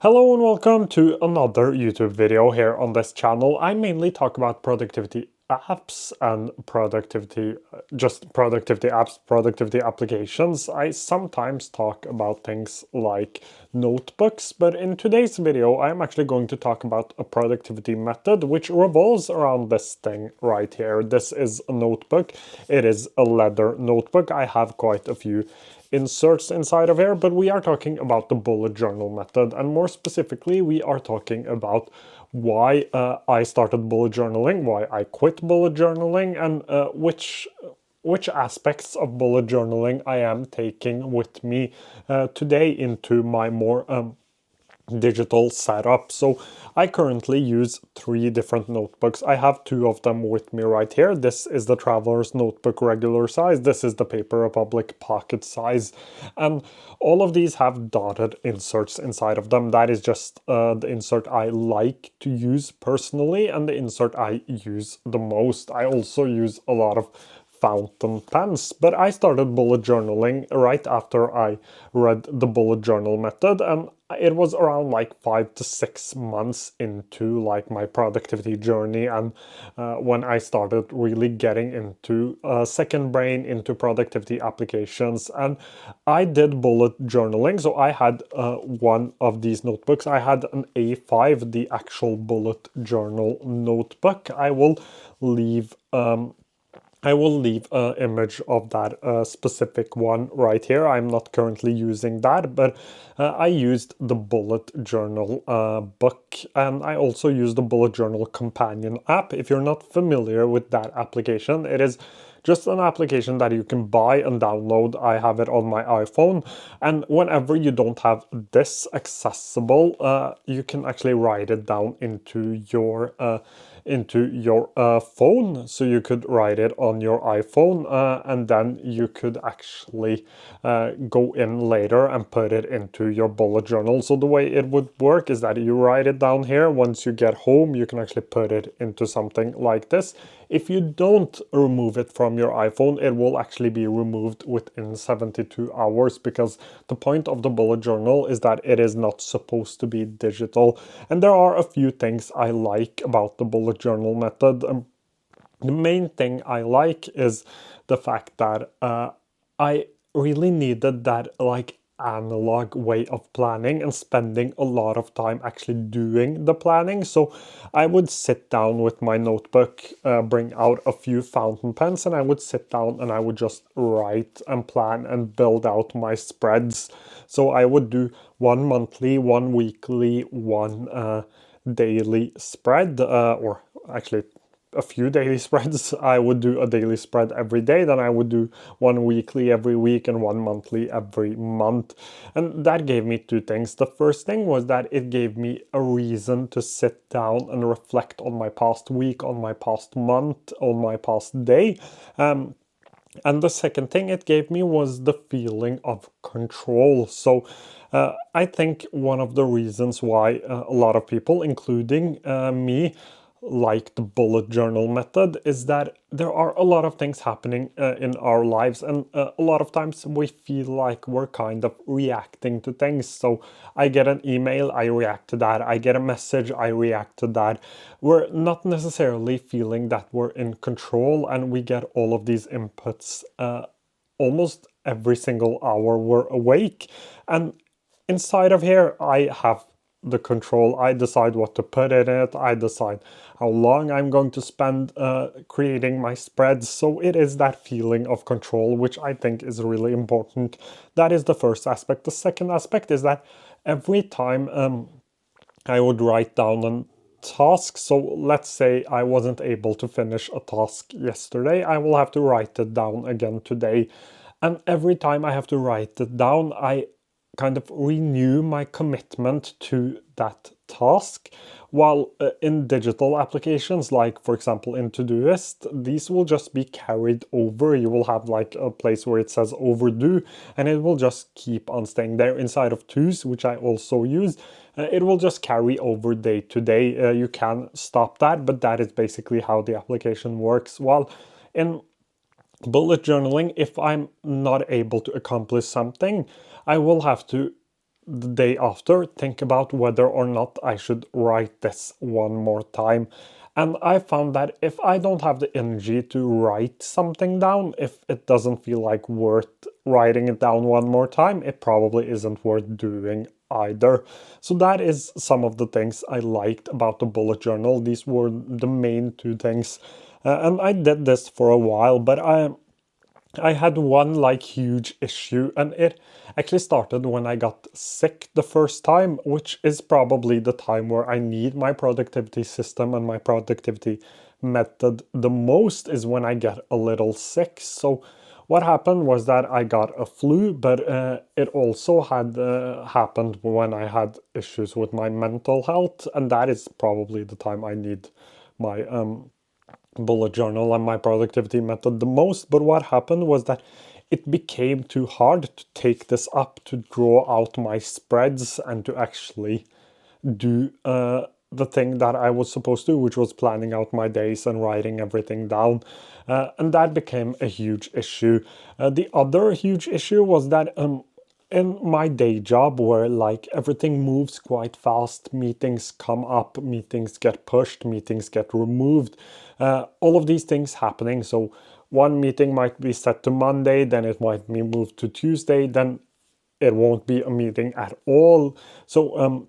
Hello and welcome to another YouTube video here on this channel. I mainly talk about productivity apps and just productivity apps, productivity applications. I sometimes talk about things like notebooks, but in today's video, I'm actually going to talk about a productivity method which revolves around this thing right here. This is a notebook. It is a leather notebook. I have quite a few inserts inside of here, but we are talking about the bullet journal method, and more specifically we are talking about why I started bullet journaling, why I quit bullet journaling, and which aspects of bullet journaling I am taking with me today into my more digital setup. So I currently use three different notebooks. I have two of them with me right here. This is the Traveler's Notebook regular size. This is the Paper Republic pocket size. And all of these have dotted inserts inside of them. That is just the insert I like to use personally and the insert I use the most. I also use a lot of fountain pens, but I started bullet journaling right after I read the bullet journal method, and it was around like 5 to 6 months into like my productivity journey, and when I started really getting into second brain, into productivity applications. And I did bullet journaling. So I had one of these notebooks. I had an A5, the actual bullet journal notebook. I will leave an image of that specific one right here. I'm not currently using that, but I used the bullet journal book, and I also used the bullet journal companion app. If you're not familiar with that application, it is just an application that you can buy and download. I have it on my iPhone, and whenever you don't have this accessible, you can actually write it down into your phone. So you could write it on your iPhone, and then you could actually go in later and put it into your bullet journal. So the way it would work is that you write it down here. Once you get home, you can actually put it into something like this. If you don't remove it from your iPhone, it will actually be removed within 72 hours, because the point of the bullet journal is that it is not supposed to be digital. And there are a few things I like about the bullet journal method. The main thing I like is the fact that I really needed that like analog way of planning and spending a lot of time actually doing the planning. So I would sit down with my notebook, bring out a few fountain pens, and I would sit down and I would just write and plan and build out my spreads. So I would do one monthly, one weekly, one daily spread, or actually a few daily spreads. I would do a daily spread every day, then I would do one weekly every week and one monthly every month. And that gave me two things. The first thing was that it gave me a reason to sit down and reflect on my past week, on my past month, on my past day. And the second thing it gave me was the feeling of control. So I think one of the reasons why a lot of people, including me, like the bullet journal method is that there are a lot of things happening in our lives, and a lot of times we feel like we're kind of reacting to things. So I get an email, I react to that. I get a message, I react to that. We're not necessarily feeling that we're in control, and we get all of these inputs almost every single hour we're awake. And inside of here, I have the control. I decide what to put in it. I decide how long I'm going to spend creating my spreads. So it is that feeling of control, which I think is really important. That is the first aspect. The second aspect is that every time I would write down a task. So let's say I wasn't able to finish a task yesterday, I will have to write it down again today. And every time I have to write it down, I kind of renew my commitment to that task. While in digital applications, like for example in Todoist, these will just be carried over. You will have like a place where it says overdue, and it will just keep on staying there. Inside of Toos, which I also use, it will just carry over day to day. You can stop that, but that is basically how the application works. While in bullet journaling, if I'm not able to accomplish something, I will have to the day after, think about whether or not I should write this one more time. And I found that if I don't have the energy to write something down, if it doesn't feel like worth writing it down one more time, it probably isn't worth doing either. So that is some of the things I liked about the bullet journal. These were the main two things. And I did this for a while, but I had one like huge issue, and it actually started when I got sick the first time, which is probably the time where I need my productivity system and my productivity method the most, is when I get a little sick. So what happened was that I got a flu, but it also had happened when I had issues with my mental health, and that is probably the time I need my bullet journal and my productivity method the most. But what happened was that it became too hard to take this up, to draw out my spreads and to actually do the thing that I was supposed to, which was planning out my days and writing everything down. And that became a huge issue. The other huge issue was that in my day job, where like everything moves quite fast, meetings come up, meetings get pushed, meetings get removed, all of these things happening. So one meeting might be set to Monday, then it might be moved to Tuesday, then it won't be a meeting at all. So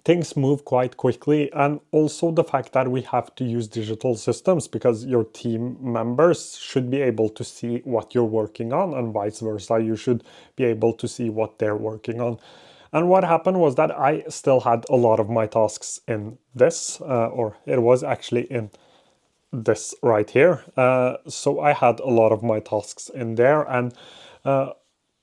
things move quite quickly, and also the fact that we have to use digital systems because your team members should be able to see what you're working on, and vice versa, you should be able to see what they're working on. And what happened was that I still had a lot of my tasks in this, or it was actually in this right here. So I had a lot of my tasks in there, and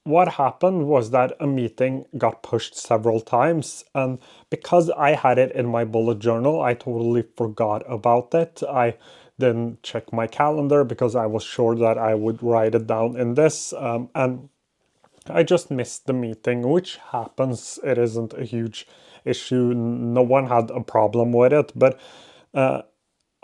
what happened was that a meeting got pushed several times, and because I had it in my bullet journal, I totally forgot about it. I didn't check my calendar because I was sure that I would write it down in this, and I just missed the meeting, which happens. It isn't a huge issue. No one had a problem with it, but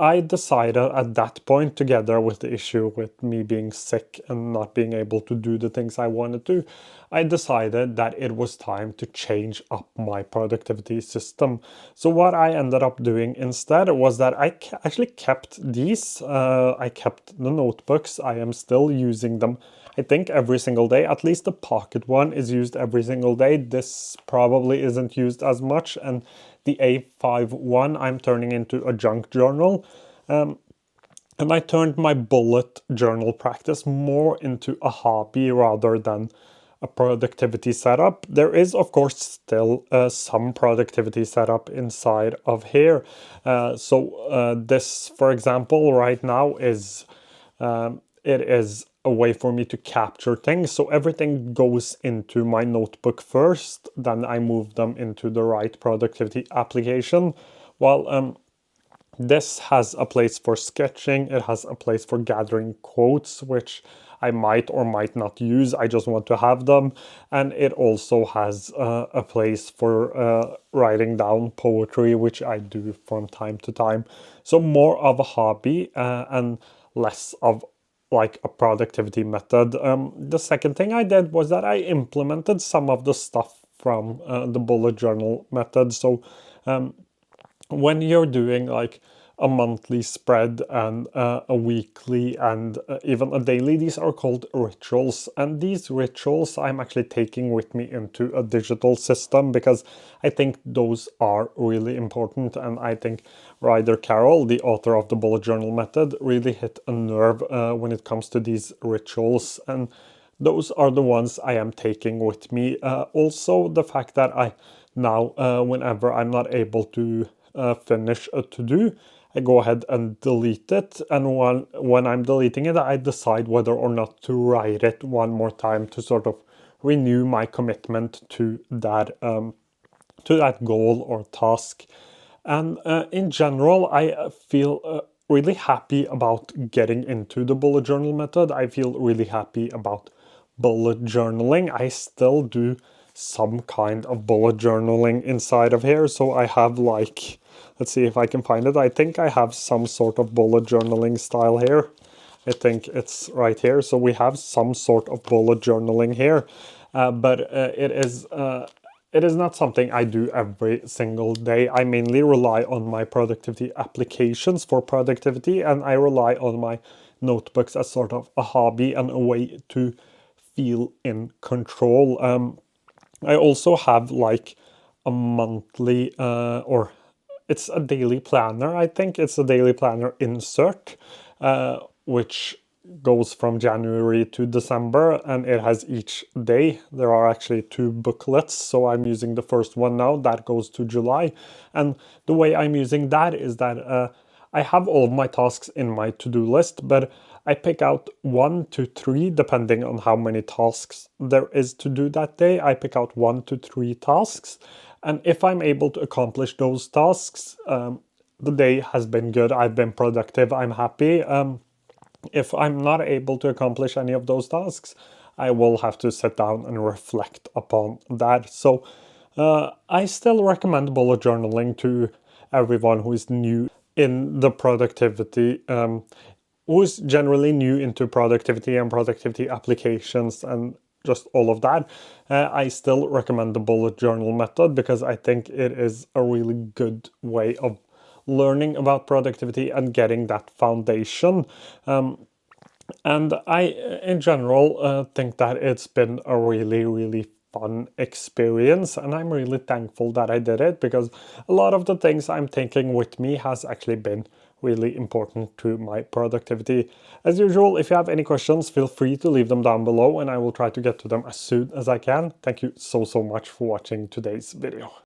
I decided at that point, together with the issue with me being sick and not being able to do the things I wanted to, I decided that it was time to change up my productivity system. So what I ended up doing instead was that I actually kept these. I kept the notebooks. I am still using them, I think, every single day. At least the pocket one is used every single day. This probably isn't used as much, and the A5 one I'm turning into a junk journal. And I turned my bullet journal practice more into a hobby rather than a productivity setup. There is, of course, still some productivity setup inside of here. This, for example, right now is it is a way for me to capture things. So everything goes into my notebook first, then I move them into the right productivity application. While this has a place for sketching, it has a place for gathering quotes, which I might or might not use, I just want to have them. And it also has a place for writing down poetry, which I do from time to time. So more of a hobby and less of like a productivity method. The second thing I did was that I implemented some of the stuff from the bullet journal method. So when you're doing like a monthly spread and a weekly and even a daily, these are called rituals. And these rituals I'm actually taking with me into a digital system because I think those are really important. And I think Ryder Carroll, the author of the bullet journal method, really hit a nerve when it comes to these rituals. And those are the ones I am taking with me. Also, the fact that I now, whenever I'm not able to finish a to-do, I go ahead and delete it. And when I'm deleting it, I decide whether or not to write it one more time to sort of renew my commitment to that goal or task. And in general, I feel really happy about getting into the bullet journal method. I feel really happy about bullet journaling. I still do some kind of bullet journaling inside of here. So I have like, let's see if I can find it. I think I have some sort of bullet journaling style here. I think it's right here. So we have some sort of bullet journaling here, but it is it is not something I do every single day. I mainly rely on my productivity applications for productivity, and I rely on my notebooks as sort of a hobby and a way to feel in control. I also have like a monthly or it's a daily planner. I think it's a daily planner insert, which goes from January to December, and it has each day. There are actually two booklets, so I'm using the first one now. That goes to July. And the way I'm using that is that I have all of my tasks in my to-do list, but I pick out 1 to 3 depending on how many tasks there is to do that day. I pick out 1 to 3 tasks, and if I'm able to accomplish those tasks, the day has been good. I've been productive. I'm happy. If I'm not able to accomplish any of those tasks, I will have to sit down and reflect upon that. So I still recommend bullet journaling to everyone who is new in the productivity, who's generally new into productivity and productivity applications and just all of that. I still recommend the bullet journal method because I think it is a really good way of learning about productivity and getting that foundation. And I, in general, think that it's been a really, really fun experience, and I'm really thankful that I did it because a lot of the things I'm taking with me has actually been really important to my productivity. As usual, if you have any questions, feel free to leave them down below and I will try to get to them as soon as I can. Thank you so much for watching today's video.